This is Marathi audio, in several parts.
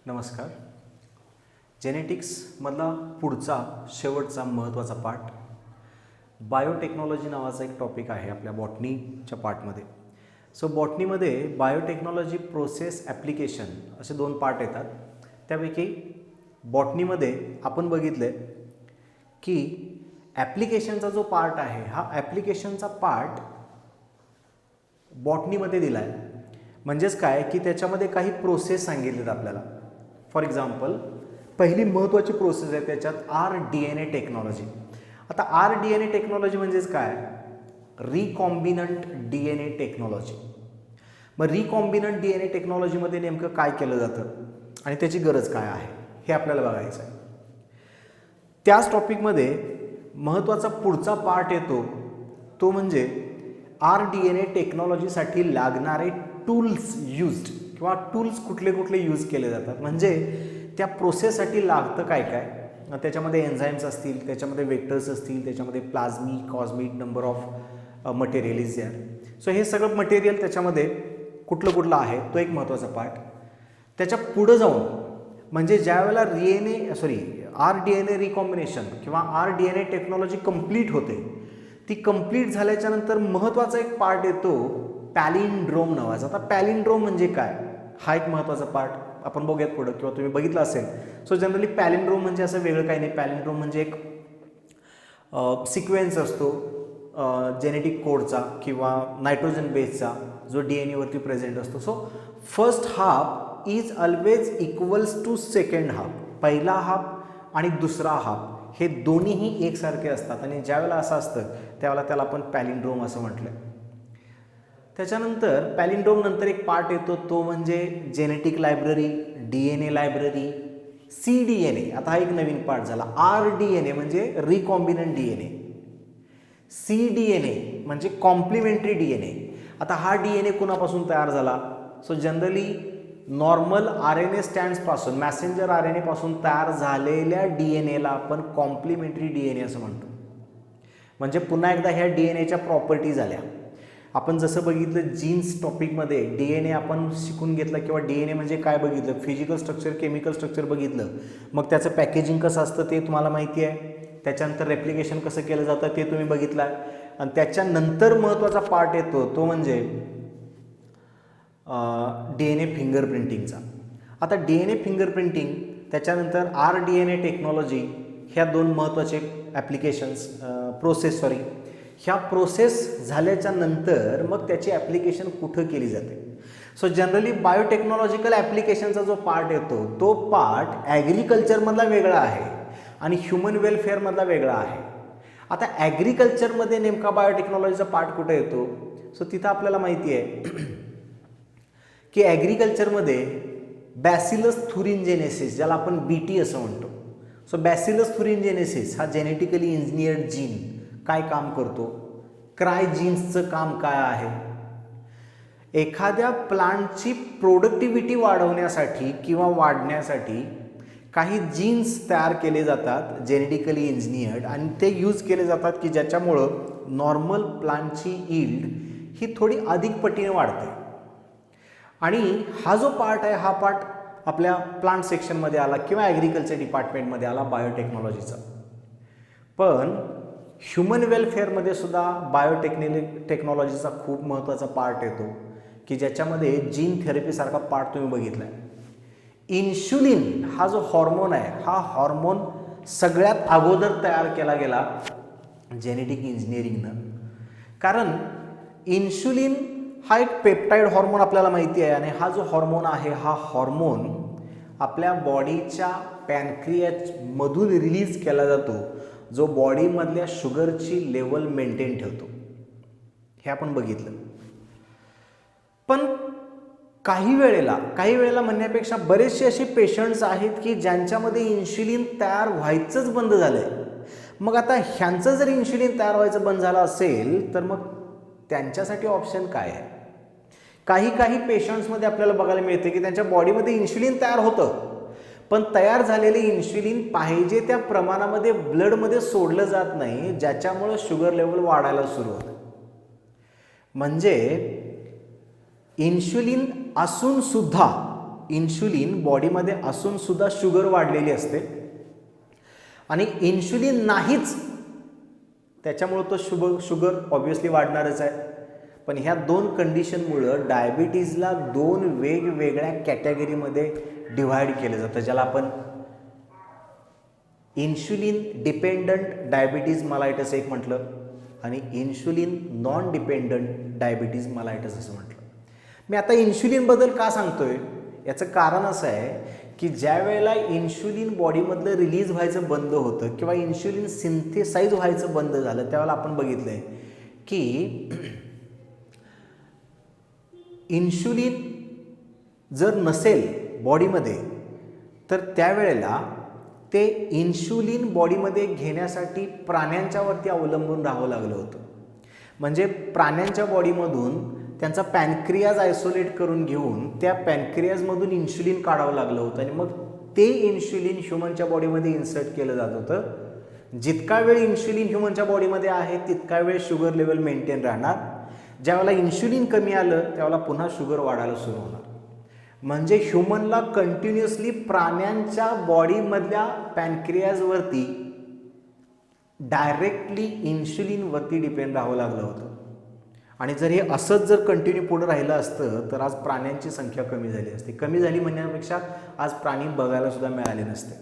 नमस्कार. जेनेटिक्समधला पुढचा शेवटचा महत्त्वाचा पार्ट बायोटेक्नॉलॉजी नावाचा एक टॉपिक आहे आपल्या बॉटनीच्या पार्टमध्ये. सो बॉटनीमध्ये बायोटेक्नॉलॉजी प्रोसेस ॲप्लिकेशन असे दोन पार्ट येतात. त्यापैकी बॉटनीमध्ये आपण बघितले की ॲप्लिकेशनचा जो पार्ट आहे हा ॲप्लिकेशनचा पार्ट बॉटनीमध्ये दिला आहे. म्हणजेच काय की त्याच्यामध्ये काही प्रोसेस सांगितलेत आपल्याला. फॉर एक्झाम्पल पहिली महत्त्वाची प्रोसेस आहे त्याच्यात RDNA टेक्नॉलॉजी. आता RDNA टेक्नॉलॉजी म्हणजेच काय, रिकॉम्बिनंट DNA टेक्नॉलॉजी. मग रिकॉम्बिनंट DNA टेक्नॉलॉजीमध्ये नेमकं काय केलं जातं आणि त्याची गरज काय आहे हे आपल्याला बघायचं आहे. त्याच टॉपिकमध्ये महत्त्वाचा पुढचा पार्ट येतो तो म्हणजे RDNA टेक्नॉलॉजीसाठी लागणारे टूल्स यूज्ड किंवा टूल्स कुठले कुठले यूज केले जातात. म्हणजे त्या प्रोसेससाठी लागतं काय काय. त्याच्यामध्ये एन्झाईम्स असतील, त्याच्यामध्ये वेक्टर्स असतील, त्याच्यामध्ये plasmic cosmic number of material is there. So हे सगळं मटेरियल त्याच्यामध्ये कुठलं आहे तो एक महत्त्वाचा पार्ट. त्याच्या पुढं जाऊन म्हणजे ज्या वेळेला RDNA रिकॉम्बिनेशन किंवा RDNA टेक्नॉलॉजी कंप्लीट होते, ती कंप्लीट झाल्याच्या नंतर महत्त्वाचा एक पार्ट येतो पॅलिंड्रोम नावाचा. आता पॅलिंड्रोम म्हणजे काय हा एक महत्त्वाचा पार्ट आपण बघूयात पुढं किंवा तुम्ही बघितलं असेल. सो जनरली पॅलिंड्रोम म्हणजे असं वेगळं काही नाही. पॅलिंड्रोम म्हणजे एक सिक्वेन्स असतो जेनेटिक कोडचा किंवा नायट्रोजन बेसचा जो DNA वरती प्रेझेंट असतो. So first half is always equals to second half. पहिला हाफ आणि दुसरा हाफ हे दोन्हीही एकसारखे असतात आणि ज्यावेळेला असं असतं त्यावेळेला त्याला आपण पॅलिंड्रोम असं म्हटलं. त्याच्यानंतर पॅलिंड्रोम नंतर एक पार्ट येतो तो म्हणजे genetic library, DNA library, cDNA. आता हा एक नवीन पार्ट झाला. RDNA म्हणजे रिकॉम्बिनंट DNA, cDNA म्हणजे कॉम्प्लिमेंटरी DNA. आता हा DNA कोणापासून तयार झाला. सो जनरली नॉर्मल RNA स्टँड्सपासून मॅसेंजर RNA पासून तयार झालेल्या DNAला आपण कॉम्प्लिमेंटरी DNA असं म्हणतो. म्हणजे पुन्हा एकदा ह्या DNAच्या प्रॉपर्टीज आल्या. आपण जसं बघितलं जीन्स टॉपिकमध्ये DNA आपण शिकून घेतलं किंवा DNA म्हणजे काय बघितलं, फिजिकल स्ट्रक्चर केमिकल स्ट्रक्चर बघितलं. मग त्याचं पॅकेजिंग कसं असतं ते तुम्हाला माहिती आहे. त्याच्यानंतर रेप्लिकेशन कसं केलं जातं ते तुम्ही बघितलं आहे. आणि त्याच्यानंतर महत्त्वाचा पार्ट येतो तो म्हणजे DNA फिंगरप्रिंटिंगचा. आता DNA फिंगरप्रिंटिंग त्याच्यानंतर RDNA टेक्नॉलॉजी ह्या दोन महत्त्वाचे ॲप्लिकेशन्स ह्या प्रोसेस झाल्याच्या नंतर मग त्याची ॲप्लिकेशन कुठं केली जाते. सो जनरली बायोटेक्नॉलॉजिकल ॲप्लिकेशनचा जो पार्ट येतो तो पार्ट ॲग्रिकल्चरमधला वेगळा आहे आणि ह्युमन वेलफेअरमधला वेगळा आहे. आता ॲग्रिकल्चरमध्ये नेमका बायोटेक्नॉलॉजीचा पार्ट कुठं येतो. सो तिथं आपल्याला माहिती आहे की ॲग्रिकल्चरमध्ये बॅसिलस थुरिनजेनेसिस ज्याला आपण BT असं म्हणतो. सो बॅसिलस थुरिनजेनेसिस हा जेनेटिकली इंजिनियर्ड जीन काय काम करतो, क्रायजीन्सचं काम काय आहे. एखाद्या प्लांटची प्रोडक्टिव्हिटी वाढवण्यासाठी किंवा वाढण्यासाठी काही जीन्स तयार केले जातात जेनेटिकली इंजिनियर्ड आणि ते यूज केले जातात की ज्याच्यामुळं नॉर्मल प्लांटची यील्ड ही थोडी अधिक पटीने वाढते. आणि हा जो पार्ट आहे हा पार्ट आपल्या प्लांट सेक्शनमध्ये आला किंवा ॲग्रिकल्चर डिपार्टमेंटमध्ये आला बायोटेक्नॉलॉजीचा. पण ह्युमन वेलफेअरमध्ये सुद्धा टेक्नॉलॉजीचा खूप महत्त्वाचा पार्ट येतो की ज्याच्यामध्ये जीन थेरपीसारखा पार्ट तुम्ही बघितला आहे. इन्शुलिन हा जो हॉर्मोन आहे हा हॉर्मोन सगळ्यात अगोदर तयार केला गेला जेनेटिक इंजिनिअरिंगनं. कारण इन्शुलिन हा एक पेप्टाईड हॉर्मोन आपल्याला माहिती आहे आणि हा जो हॉर्मोन आहे हा हॉर्मोन आपल्या बॉडीच्या पॅनक्रियाजमधून रिलीज केला जातो जो बॉडीमधल्या शुगरची लेवल मेंटेन ठेवतो. हे आपण बघितलं. पण काही वेळेला म्हणण्यापेक्षा बरेचसे असे पेशंट्स आहेत की ज्यांच्यामध्ये इन्शुलिन तयार व्हायचंच बंद झालं आहे. मग आता ह्यांचं जर इन्शुलिन तयार व्हायचं बंद झालं असेल तर मग त्यांच्यासाठी ऑप्शन काय आहे. काही पेशंट्समध्ये आपल्याला बघायला मिळते की त्यांच्या बॉडीमध्ये इन्शुलिन तयार होतं पण तयार झालेले इन्शुलिन पाहिजे त्या प्रमाणामध्ये ब्लडमध्ये सोडलं जात नाही ज्याच्यामुळं शुगर लेवल वाढायला सुरू होतं. म्हणजे इन्शुलिन असून सुद्धा इन्शुलिन बॉडीमध्ये असून सुद्धा शुगर वाढलेली असते आणि इन्शुलिन नाहीच त्याच्यामुळं तो शुगर ऑब्व्हियसली वाढणारच आहे. पण ह्या दोन कंडिशनमुळं डायबिटीजला दोन वेगवेगळ्या कॅटेगरीमध्ये डिव्हाइड केलं जातं, ज्याला आपण इन्शुलिन डिपेंडंट डायबिटीज मलायटस एक म्हटलं आणि इन्शुलिन नॉन डिपेंडंट डायबिटीज मलायटस असं म्हटलं. मी आता इन्शुलिनबद्दल का सांगतोय याचं कारण असं आहे की ज्या वेळेला इन्शुलिन बॉडीमधलं रिलीज व्हायचं बंद होतं किंवा इन्शुलिन सिंथेसाइज व्हायचं बंद झालं त्यावेळेला आपण बघितलं आहे की इन्शुलिन जर नसेल बॉडीमध्ये तर त्यावेळेला ते इन्शुलिन बॉडीमध्ये घेण्यासाठी प्राण्यांच्यावरती अवलंबून राहावं लागलं होतं. म्हणजे प्राण्यांच्या बॉडीमधून त्यांचा पॅनक्रियाज आयसोलेट करून घेऊन त्या पॅनक्रियाजमधून इन्शुलिन काढावं लागलं होतं आणि मग ते इन्शुलिन ह्युमनच्या बॉडीमध्ये इन्सर्ट केलं जात होतं. जितका वेळ इन्शुलिन ह्युमनच्या बॉडीमध्ये आहे तितका वेळ शुगर लेवल मेंटेन राहणार. ज्यावेळेला इन्शुलिन कमी आलं त्यावेळेला पुन्हा शुगर वाढायला सुरू होणार. म्हणजे ह्युमनला कंटिन्युअसली प्राण्यांच्या बॉडीमधल्या पॅनक्रियाजवरती डायरेक्टली इन्शुलिनवरती डिपेंड राहावं लागलं होतं. आणि जर हे असंच जर कंटिन्यू पुढं राहिलं असतं तर आज प्राण्यांची संख्या कमी झाली असते. कमी झाली म्हणण्यापेक्षा आज प्राणी बघायला सुद्धा मिळाले नसते.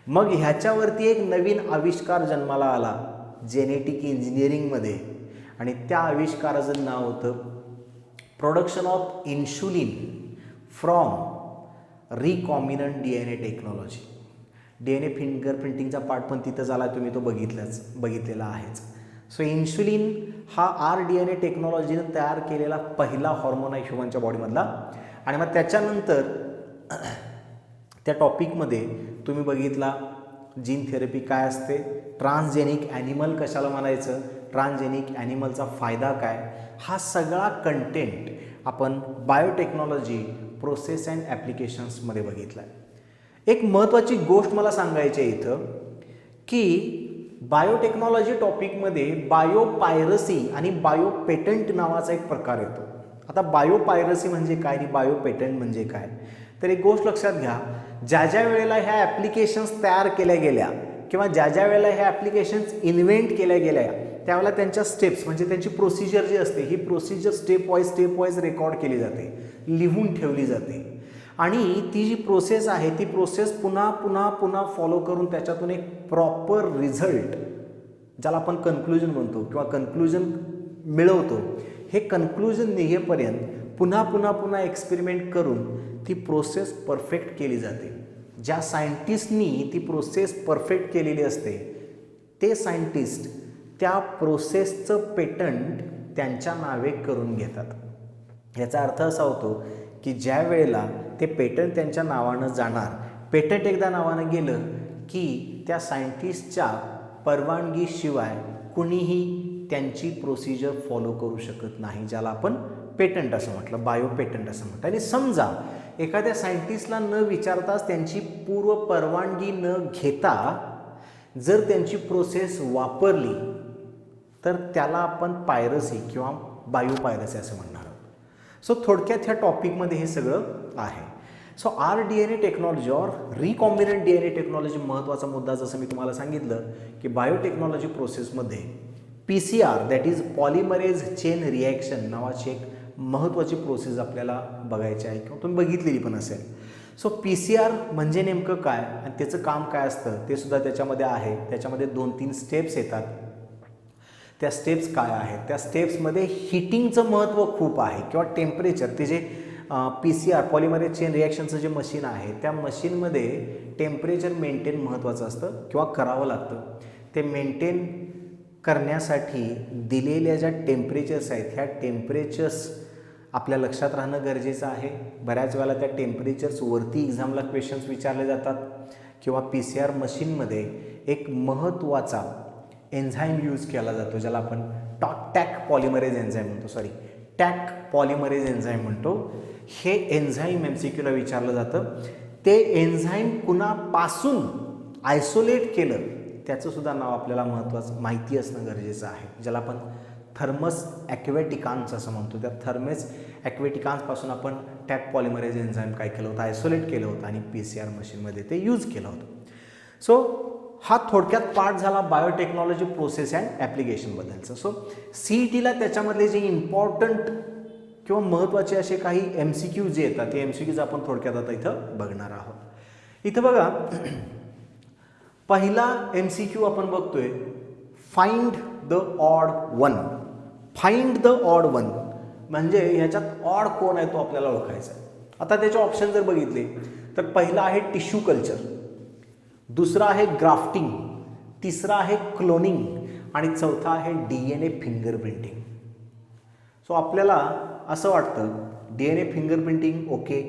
मग ह्याच्यावरती एक नवीन आविष्कार जन्माला आला जेनेटिक इंजिनिअरिंगमध्ये आणि त्या आविष्काराचं नाव होतं production of insulin from recombinant DNA technology. DNA फिंगरप्रिंटिंगचा पार्ट पण तिथं झाला, तुम्ही तो बघितलेला आहेच. सो इन्शुलिन हा RDNA टेक्नॉलॉजीनं तयार केलेला पहिला हॉर्मोन आहे ह्युमनच्या बॉडीमधला. आणि मग त्याच्यानंतर त्या टॉपिकमध्ये तुम्ही बघितला जीन थेरपी काय असते, ट्रान्सजेनिक ॲनिमल कशाला म्हणायचं, ट्रान्सजेनिक ॲनिमलचा फायदा काय, हा सगळा कंटेंट आपण बायोटेक्नॉलॉजी प्रोसेस अँड ॲप्लिकेशन्समध्ये बघितला आहे. एक महत्त्वाची गोष्ट मला सांगायची आहे इथं की बायोटेक्नॉलॉजी टॉपिकमध्ये बायोपायरसी आणि बायोपेटंट नावाचा एक प्रकार येतो. आता बायोपायरसी म्हणजे काय आणि बायोपेटंट म्हणजे काय, तर एक गोष्ट लक्षात घ्या, ज्या ज्या वेळेला ह्या ॲप्लिकेशन्स तयार केल्या गेल्या किंवा ज्या ज्या वेळेला ह्या ॲप्लिकेशन्स इन्व्हेंट केल्या गेल्या त्यावेळेला त्यांच्या स्टेप्स म्हणजे त्यांची प्रोसिजर जी असते ही प्रोसिजर स्टेप वाईज रेकॉर्ड केली जाते, लिहून ठेवली जाते. आणि ती जी प्रोसेस आहे ती प्रोसेस पुन्हा पुन्हा पुन्हा फॉलो करून त्याच्यातून एक प्रॉपर रिझल्ट ज्याला आपण कन्क्लुजन म्हणतो किंवा कन्क्लुजन मिळवतो, हे कन्क्लुजन निघेपर्यंत पुन्हा पुन्हा पुन्हा एक्सपेरिमेंट करून ती प्रोसेस परफेक्ट केली जाते. ज्या सायंटिस्टनी ती प्रोसेस परफेक्ट केलेली असते ते सायंटिस्ट त्या प्रोसेसचं पेटंट त्यांच्या नावे करून घेतात. याचा अर्थ असा होतो की ज्या वेळेला ते पेटंट त्यांच्या नावानं जाणार, पेटंट एकदा नावानं गेलं की त्या सायंटिस्टच्या परवानगीशिवाय कुणीही त्यांची प्रोसिजर फॉलो करू शकत नाही, ज्याला आपण पेटंट असं म्हटलं, बायो पेटंट असं म्हटलं. आणि समजा एखाद्या सायंटिस्टला न विचारताच त्यांची पूर्व परवानगी न घेता जर त्यांची प्रोसेस वापरली तर त्याला आपण पायरसी किंवा बायोपायरसी असं म्हणणार आहोत. सो थोडक्यात ह्या टॉपिकमध्ये हे सगळं आहे. सो RDNA टेक्नॉलॉजी और रिकॉम्बिनंट DNA टेक्नॉलॉजी महत्त्वाचा मुद्दा जसं मी तुम्हाला सांगितलं की बायोटेक्नॉलॉजी प्रोसेसमध्ये PCR that is polymerase chain reaction नावाची एक महत्त्वाची प्रोसेस आपल्याला बघायची आहे किंवा तुम्ही बघितलेली पण असेल. सो PCR म्हणजे नेमकं काय आणि त्याचं काम काय असतं ते सुद्धा त्याच्यामध्ये आहे. त्याच्यामध्ये 2-3 स्टेप्स येतात. त्या स्टेप्स काय आहेत, त्या स्टेप्समध्ये हीटिंगचं महत्त्व खूप आहे किंवा टेम्परेचर, ते जे PCR पॉलिमरेज चेन रिॲक्शनचं जे मशीन आहे त्या मशीनमध्ये टेम्परेचर मेंटेन महत्त्वाचं असतं किंवा करावं लागतं. ते मेंटेन करण्यासाठी दिलेल्या ज्या टेम्परेचर्स आहेत ह्या टेम्परेचर्स आपल्या लक्षात राहणं गरजेचं आहे. बऱ्याच वेळेला त्या टेम्परेचर्सवरती एक्झामला क्वेश्चन्स विचारले जातात किंवा PCR मशीनमध्ये एक महत्त्वाचा एन्झाईम यूज केला जातो ज्याला आपण टॅक पॉलिमरेज एन्झाईम म्हणतो. हे एन्झाईम MCQला विचारलं जातं. ते एन्झाईम कुणापासून आयसोलेट केलं त्याचं सुद्धा नाव आपल्याला माहिती असणं गरजेचं आहे, ज्याला आपण थर्मस ॲक्वेटिकान्स असं म्हणतो. त्या थर्मस ॲक्वेटिकान्सपासून आपण टॅग पॉलिमरेज एन्झाईम काय केलं होतं, आयसोलेट केलं होतं आणि PCR मशीनमध्ये ते यूज केलं होतं. सो हा थोडक्यात पार्ट झाला बायोटेक्नॉलॉजी प्रोसेस अँड ॲप्लिकेशनबद्दलचं. सो CETला त्याच्यामधले जे इम्पॉर्टंट किंवा महत्त्वाचे असे काही MCQ जे येतात ते MCQज आपण थोडक्यात आता इथं बघणार आहोत. इथं बघा पहिला MCQ आपण बघतोय, find the odd one. Find the odd one म्हणजे ह्याच्यात ऑड कोण आहे तो आपल्याला ओळखायचा आहे. आता त्याचे ऑप्शन जर बघितले तर पहिला आहे टिश्यू कल्चर, दुसरा आहे ग्राफ्टिंग, तिसरा आहे क्लोनिंग आणि चौथा आहे DNA फिंगरप्रिंटिंग. सो आपल्याला असं वाटतं DNA fingerprinting okay,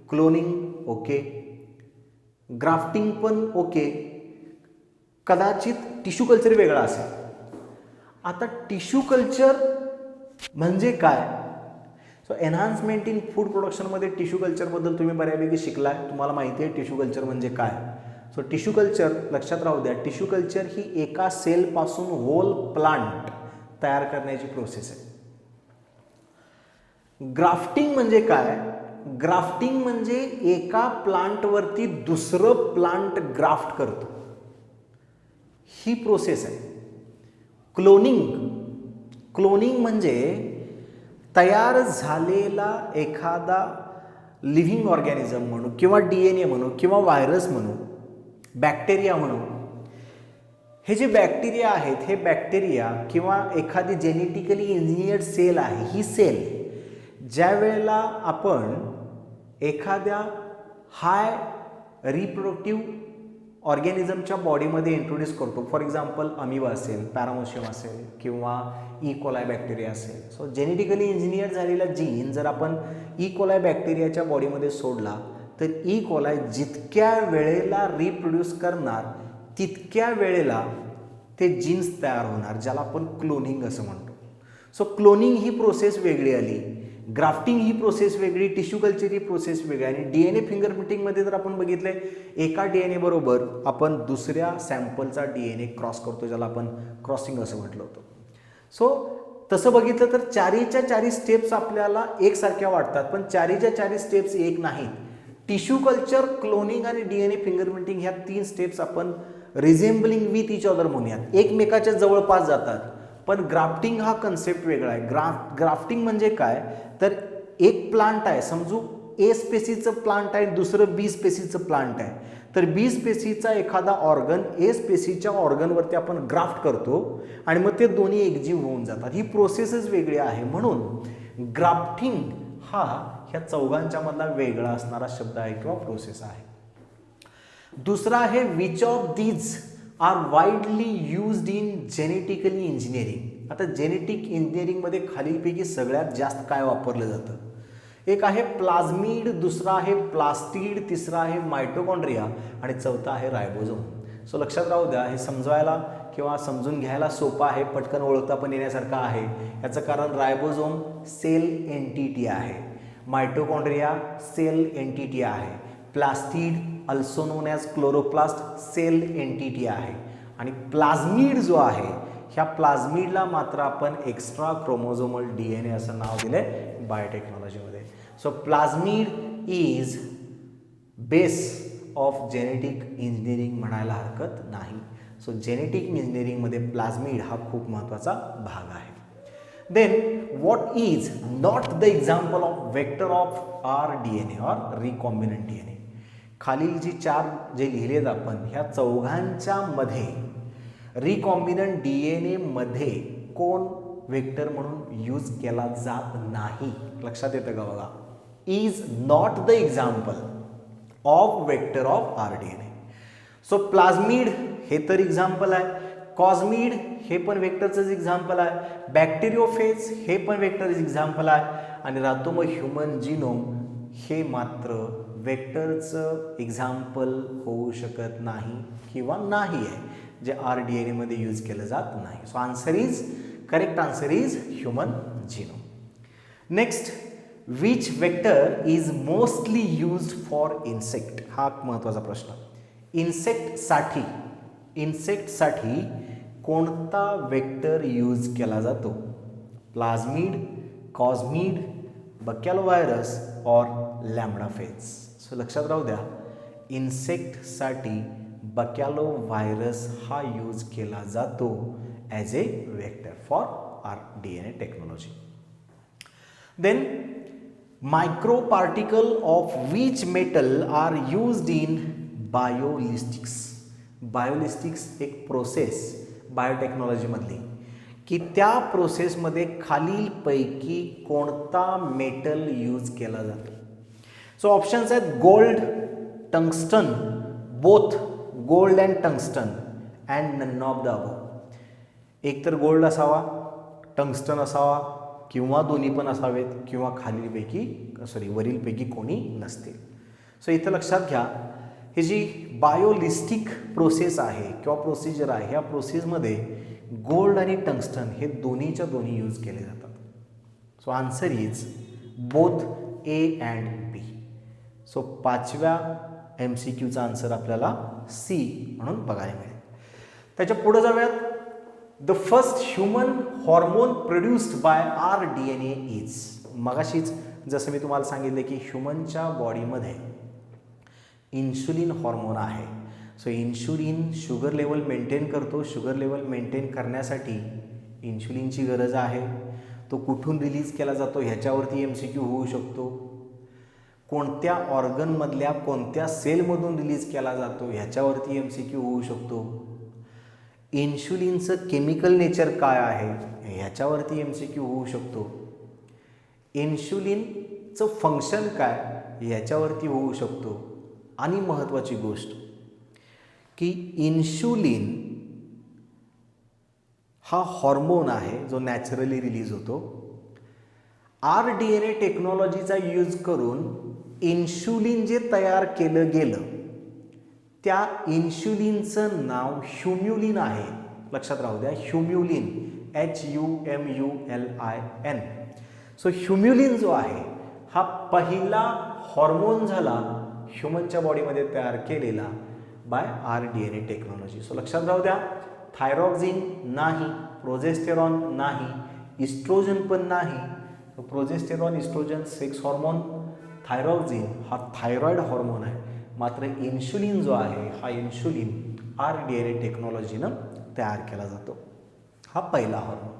cloning okay, grafting पण ओके, कदाचित टिश्यू कल्चर वेगळा असेल. आता टिश्यू कल्चर म्हणजे काय? सो एन्हान्समेंट इन फूड प्रोडक्शनमध्ये टिश्यू कल्चरबद्दल तुम्ही बऱ्यापैकी शिकलाय, तुम्हाला माहिती आहे टिश्यू कल्चर म्हणजे काय. सो टिश्यू कल्चर लक्षात राहू द्या, टिश्यू कल्चर ही एका सेलपासून होल प्लांट तयार करण्याची प्रोसेस आहे. ग्राफ्टिंग म्हणजे काय? ग्राफ्टिंग म्हणजे एका प्लांटवरती दुसरं प्लांट ग्राफ्ट करतो, ही प्रोसेस आहे. क्लोनिंग म्हणजे तयार झालेला एखादा लिव्हिंग ऑर्गॅनिझम म्हणू किंवा DNA म्हणू किंवा व्हायरस म्हणू, बॅक्टेरिया म्हणू. हे जे बॅक्टेरिया आहेत हे बॅक्टेरिया किंवा एखादी जेनेटिकली इंजिनियर्ड सेल आहे, ही सेल ज्या वेळेला आपण एखाद्या हाय रिप्रोडक्टिव्ह ऑर्गॅनिझमच्या बॉडीमध्ये इंट्रोड्यूस करतो, फॉर एक्झाम्पल अमिबा असेल, पॅरामोशियम असेल किंवा कोलाई बॅक्टेरिया असेल. सो जेनेटिकली इंजिनियर झालेला जीन जर आपण कोलाई बॅक्टेरियाच्या बॉडीमध्ये सोडला तर कोलाई जितक्या वेळेला रिप्रोड्यूस करणार तितक्या वेळेला ते जीन्स तयार होणार, ज्याला आपण क्लोनिंग असं म्हणतो. सो क्लोनिंग ही प्रोसेस वेगळी आली, ग्राफ्टिंग ही प्रोसेस वेगळी, टिश्यू कल्चर ही प्रोसेस वेगळी. आणि DNA फिंगरप्रिंटिंगमध्ये जर आपण बघितले, एका DNA बरोबर आपण दुसऱ्या सॅम्पलचा DNA क्रॉस करतो, ज्याला आपण क्रॉसिंग असं म्हटलं होतं. सो तसं बघितलं तर चारीच्या चारी स्टेप्स आपल्याला एकसारख्या वाटतात, पण चारीच्या चारी स्टेप्स एक नाहीत. टिश्यू कल्चर, क्लोनिंग आणि DNA फिंगरप्रिंटिंग ह्या 3 स्टेप्स आपण रिझेम्बलिंग विथ इच अदर म्हणूयात, एकमेकाच्या जवळपास जातात. पण ग्राफ्टिंग हा कन्सेप्ट वेगळा आहे. ग्राफ्टिंग म्हणजे काय तर एक प्लांट आहे, समजू A स्पेसीचं प्लांट आहे, दुसरं B स्पेसीचं प्लांट आहे, तर B स्पेसीचा एखादा ऑर्गन A स्पेसीच्या ऑर्गनवरती आपण ग्राफ्ट करतो आणि मग ते दोन्ही एकजीव होऊन जातात. ही प्रोसेसच वेगळी आहे. म्हणून ग्राफ्टिंग हा ह्या चौघांच्या मधला वेगळा असणारा शब्द आहे किंवा प्रोसेस आहे. दुसरा आहे which of these are widely used in genetically engineering. आता जेनेटिक इंजिनिअरिंगमध्ये खालीलपैकी सगळ्यात जास्त काय वापरलं जातं? एक आहे प्लाझ्मिड, दुसरा आहे प्लास्टिड, तिसरा आहे मायटोकॉन्ड्रिया आणि चौथा आहे रायबोझोम. सो लक्षात राहू द्या, हे समजवायला किंवा समजून घ्यायला सोपं आहे, पटकन ओळखता पण येण्यासारखं आहे. याचं कारण रायबोझोम सेल एंटिटी आहे, मायटोकॉन्ड्रिया सेल एंटिटी आहे, plastid also known as chloroplast cell entity आहे आणि प्लाझ्मिड जो आहे ह्या प्लाझ्मिडला मात्र आपण एक्स्ट्रा क्रोमोझोमल DNA असं नाव दिले बायोटेक्नॉलॉजीमध्ये. So plasmid is base of genetic engineering म्हणायला हरकत नाही. सो जेनेटिक इंजिनिअरिंगमध्ये प्लाझ्मिड हा खूप महत्त्वाचा भाग आहे. Then what is not the example of vector of rDNA or recombinant DNA. खालील जी 4 जे लिहिलेत आपण ह्या चौघांच्या मध्ये रिकॉम्बिनंट DNA मध्ये कोण वेक्टर म्हणून यूज केला जात नाही? लक्षात येतं का बघा, is not the example of vector of rDNA. So plasmid हे तर एक्झाम्पल आहे, कॉस्मिड हे पण वेक्टरचंच एक्झाम्पल आहे, बॅक्टेरियोफेज हे पण वेक्टरच एक्झाम्पल आहे आणि राहतो मग ह्युमन जिनोम हे मात्र वेक्टरचं एक्झाम्पल होऊ शकत नाही किंवा नाही आहे, जे rDNA मध्ये यूज केलं जात नाही. So answer is correct answer is human genome. Next, which vector is mostly used for insect. हा महत्त्वाचा प्रश्न. इन्सेक्टसाठी कोणता वेक्टर यूज केला जातो? प्लाझ्मिड, कॉस्मिड, बकॅलोव्हायरस और लॅम्डाफेज. सो लक्षात राहू द्या, इन्सेक्टसाठी बकॅलोव्हायरस हा यूज केला जातो as a vector for R DNA technology. Then microparticle of which metal are used in biolistics. Biolistics एक प्रोसेस बायोटेक्नॉलॉजीमधली की त्या प्रोसेसमध्ये खालीलपैकी कोणता मेटल यूज केला जातो. सो ऑप्शन्स आहेत gold, tungsten, both gold and tungsten and none of the above. एक तर गोल्ड असावा, टंगस्टन असावा किंवा दोन्ही पण असावेत किंवा वरीलपैकी कोणी नसतील. सो इथं लक्षात घ्या, ही जी बायोलिस्टिक प्रोसेस आहे किंवा प्रोसिजर आहे, ह्या प्रोसेसमध्ये गोल्ड आणि टंगस्टन हे दोन्हीच्या दोन्ही यूज केले जातात. So answer is both A and B. So 5व्या MCQचा आन्सर आपल्याला C म्हणून बघायला मिळेल. त्याच्या पुढे जाऊयात. The first human hormone produced by r DNA is. मगाशीच जसं मी तुम्हाला सांगितलं की ह्युमनच्या बॉडीमध्ये इन्शुलिन हॉर्मोन आहे. So insulin sugar level maintain करतो. शुगर लेवल मेंटेन करण्यासाठी इन्शुलिनची गरज आहे. तो कुठून रिलीज केला जातो ह्याच्यावरती MCQ होऊ शकतो. कोणत्या ऑर्गनमधल्या कोणत्या सेलमधून रिलीज केला जातो ह्याच्यावरती MCQ होऊ शकतो. इन्शुलिनचं केमिकल नेचर काय आहे ह्याच्यावरती MCQ होऊ शकतो. इन्शुलिनचं फंक्शन काय याच्यावरती होऊ शकतो. आणि महत्त्वाची गोष्ट की इन्शुलिन हा हॉर्मोन आहे जो नॅचरली रिलीज होतो. RDNA टेक्नॉलॉजीचा यूज करून इन्शुलिन जे तयार केलं गेलं त्या इन्शुलिनचं नाव ह्युम्युलिन आहे. लक्षात राहू द्या, ह्युम्युलिन, HUMULIN. सो ह्युम्युलिन जो आहे हा पहिला हॉर्मोन झाला ह्युमनच्या बॉडीमध्ये तयार केलेला बाय RDNA टेक्नॉलॉजी. सो लक्षात राहू द्या, थायरॉक्झिन नाही, प्रोजेस्टेरॉन नाही, इस्ट्रोजन पण नाही. Progesterone, estrogen sex hormone, thyroxine हा थायरॉइड हॉर्मोन आहे. मात्र इन्शुलिन जो आहे हा इन्शुलिन RDNA टेक्नॉलॉजीनं तयार केला जातो. हा पहिला hormone.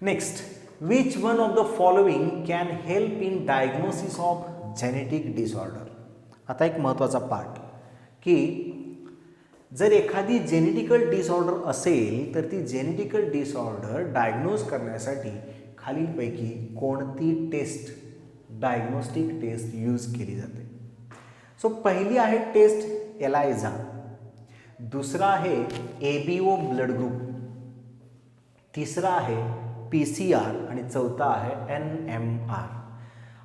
Next, which one of the following can help in diagnosis of genetic disorder. आता एक महत्त्वाचा पार्ट की जर एखादी जेनेटिकल डिसऑर्डर असेल तर ती जेनेटिकल डिसऑर्डर डायग्नोज करण्यासाठी खालीलपैकी कोणती टेस्ट, डायग्नोस्टिक टेस्ट यूज केली जाते. सो पहिली आहे टेस्ट एलायझा, दुसरा आहे ABO ब्लड ग्रुप, तिसरा आहे PCR आणि चौथा आहे NMR.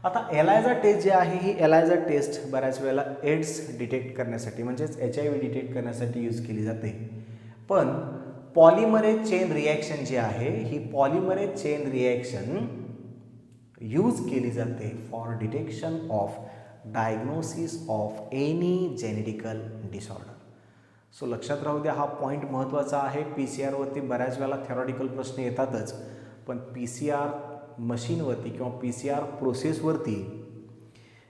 आता एलायझा टेस्ट जी आहे ही एलायझा टेस्ट बऱ्याच वेळेला एड्स डिटेक्ट करण्यासाठी म्हणजेच HIV डिटेक्ट करण्यासाठी यूज केली जाते. पण पॉलिमरेज चेन रिॲक्शन जी आहे ही पॉलिमरेज चेन रिॲक्शन यूज केली जाते for detection of diagnosis of any genetical disorder. So लक्षात राहू द्या, हा पॉईंट महत्त्वाचा आहे. PCR वरती बऱ्याच वेळेला थेरॉटिकल प्रश्न येतातच, पण PCR मशीनवरती किंवा PCR प्रोसेसवरती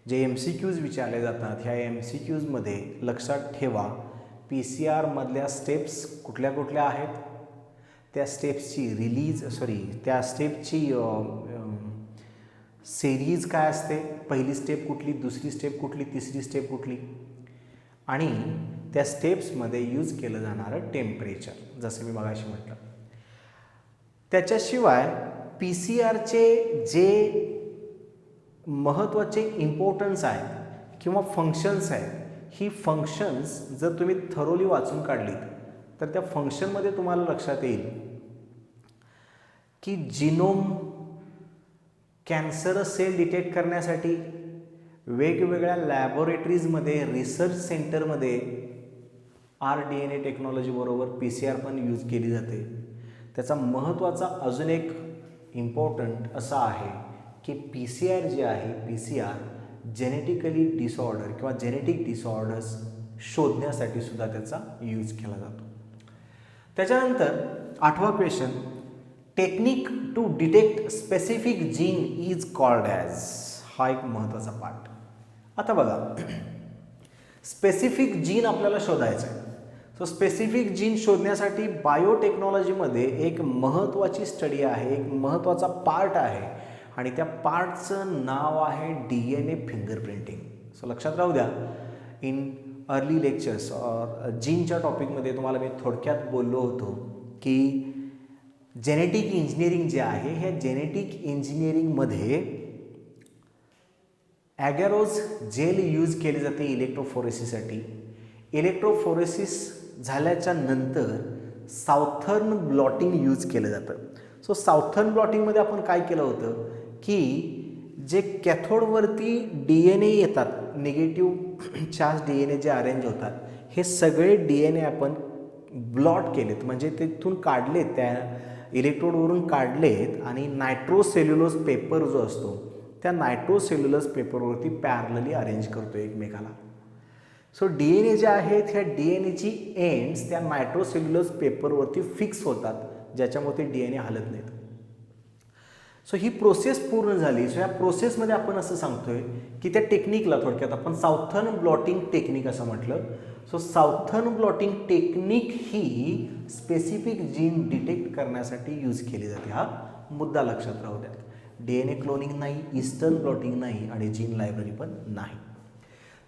जे MCQज विचारले जातात ह्या MCQजमध्ये लक्षात ठेवा PCR स्टेप्स कुठल्या कुठल्या आहेत, त्या स्टेप्सची त्या स्टेपची सिरीज काय असते, पहिली स्टेप कुठली, दुसरी स्टेप कुठली, तिसरी स्टेप कुठली, आणि त्या स्टेप्समध्ये यूज केलं जाणारं टेम्परेचर जसं मी मगाशी म्हटलं. त्याच्याशिवाय PCRचे जे महत्त्वाचे इम्पॉर्टन्स आहेत किंवा फंक्शन्स आहेत, ही फंक्शन्स जर तुम्ही थरोली वाचून काढलीत तर त्या फंक्शनमध्ये तुम्हाला लक्षात येईल की जिनोम, कॅन्सरस सेल डिटेक्ट करण्यासाठी वेगवेगळ्या लॅबोरेटरीजमध्ये, रिसर्च सेंटरमध्ये RDNA टेक्नॉलॉजीबरोबर PCR पण यूज केली जाते. त्याचा महत्त्वाचा अजून एक इम्पॉर्टंट असा आहे की PCR जे आहे, PCR जेनेटिकली डिसऑर्डर किंवा जेनेटिक डिसऑर्डर्स शोधण्यासाठी सुद्धा त्याचा यूज केला जातो. त्याच्यानंतर 8वा question, technique to detect specific gene is called as. हा एक महत्त्वाचा पार्ट. आता बघा, स्पेसिफिक जीन आपल्याला शोधायचं आहे. सो स्पेसिफिक जीन शोधण्यासाठी बायोटेक्नॉलॉजीमध्ये एक महत्त्वाची स्टडी आहे, एक महत्त्वाचा पार्ट आहे आणि त्या पार्टचं नाव आहे DNA फिंगरप्रिंटिंग. सो लक्षात राहू द्या, इन अर्ली लेक्चर्स जीनच्या टॉपिकमध्ये तुम्हाला मी थोडक्यात बोललो होतो की जेनेटिक इंजिनिअरिंग जे आहे, ह्या जेनेटिक इंजिनिअरिंगमध्ये ॲगॅरोज जेल यूज केले जाते इलेक्ट्रोफोरेसिससाठी. इलेक्ट्रोफोरेसिस झाल्याच्या नंतर साऊथर्न ब्लॉटिंग यूज केलं जातं. सो साऊथर्न ब्लॉटिंगमध्ये आपण काय केलं होतं की जे कॅथोडवरती DNA येतात, निगेटिव्ह चार्ज DNA जे अरेंज होतात, हे सगळे DNA आपण ब्लॉट केलेत, म्हणजे तिथून काढलेत, त्या इलेक्ट्रोडवरून काढलेत आणि नायट्रोसेल्युलोज पेपर जो असतो त्या नायट्रोसेल्युलोज पेपरवरती पॅरलली अरेंज करतो एकमेकाला. सो DNA जे आहेत, ह्या DNAची एंड्स त्या नायट्रोसेल्युलोज पेपरवरती फिक्स होतात, ज्याच्यामुळे ते DNA हलत नाहीत. सो ही प्रोसेस पूर्ण झाली. सो या प्रोसेसमध्ये आपण असं सांगतोय की त्या टेक्निकला थोडक्यात आपण साऊथर्न ब्लॉटिंग टेक्निक असं म्हटलं. सो साऊथर्न ब्लॉटिंग टेक्निक ही स्पेसिफिक जीन डिटेक्ट करण्यासाठी यूज केली जाते. हा मुद्दा लक्षात राहू द्या. DNA क्लोनिंग नाही, ईस्टर्न ब्लॉटिंग नाही आणि जीन लायब्ररी पण नाही.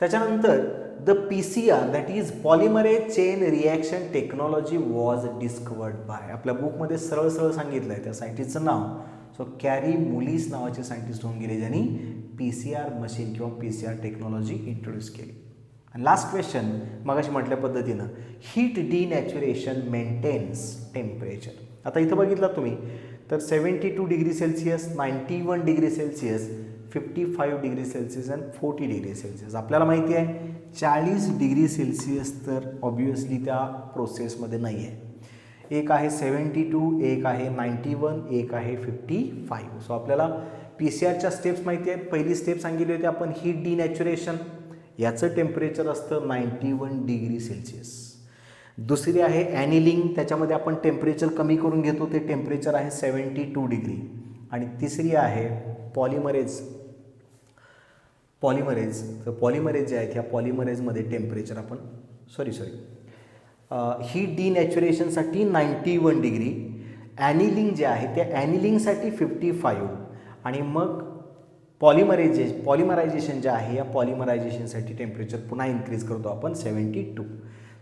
त्याच्यानंतर the PCR that is polymerase chain reaction technology was discovered by, आपल्या बुकमध्ये सरळ सरळ सांगितलं आहे त्या सायंटिस्टचं नाव. सो कॅरी मुलिस नावाचे सायंटिस्ट होऊन गेले, ज्यांनी PCR मशीन किंवा PCR टेक्नॉलॉजी इंट्रोड्यूस केली. आणि लास्ट क्वेश्चन मगाशी म्हटल्या पद्धतीनं, हीट डिनॅच्युरेशन मेंटेन्स टेम्परेचर. आता इथं बघितलं तुम्ही तर 72 degree Celsius, 91 degree Celsius, 55 degree Celsius आणि 40 डिग्री सेल्सिअस. आपल्याला माहिती आहे 40 डिग्री सेल्सिअस तर ऑब्वियसली त्या प्रोसेसमध्ये नाही आहे. एक आहे 72, एक आहे 91, एक आहे 55. सो आपल्याला PCRच्या स्टेप्स माहिती आहेत. पहिली स्टेप सांगितली होती आपण, हीट डिनॅच्युरेशन, याचं टेम्परेचर असतं 91 डिग्री सेल्सिअस. दुसरी आहे ॲनिलिंग, त्याच्यामध्ये आपण टेम्परेचर कमी करून घेतो, ते टेम्परेचर आहे 72 डिग्री. आणि तिसरी आहे पॉलिमरेज. तर पॉलिमरेज जे आहेत, ह्या पॉलिमरेजमध्ये टेम्परेचर आपण हीट डिनॅच्युरेशनसाठी 91 डिग्री, ॲनिलिंग जे आहे त्या ॲनिलिंगसाठी 55 आणि मग पॉलिमरायझेशन जे आहे, या पॉलिमरायझेशनसाठी टेम्परेचर पुन्हा इन्क्रीज करतो आपण 72.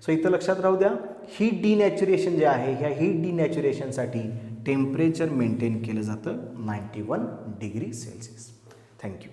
सो इथं लक्षात राहू द्या, हीट डिनॅच्युरेशन जे आहे, ह्या हीट डिनॅच्युरेशनसाठी टेम्परेचर मेंटेन केलं जातं 91 डिग्री सेल्सिअस. थँक्यू.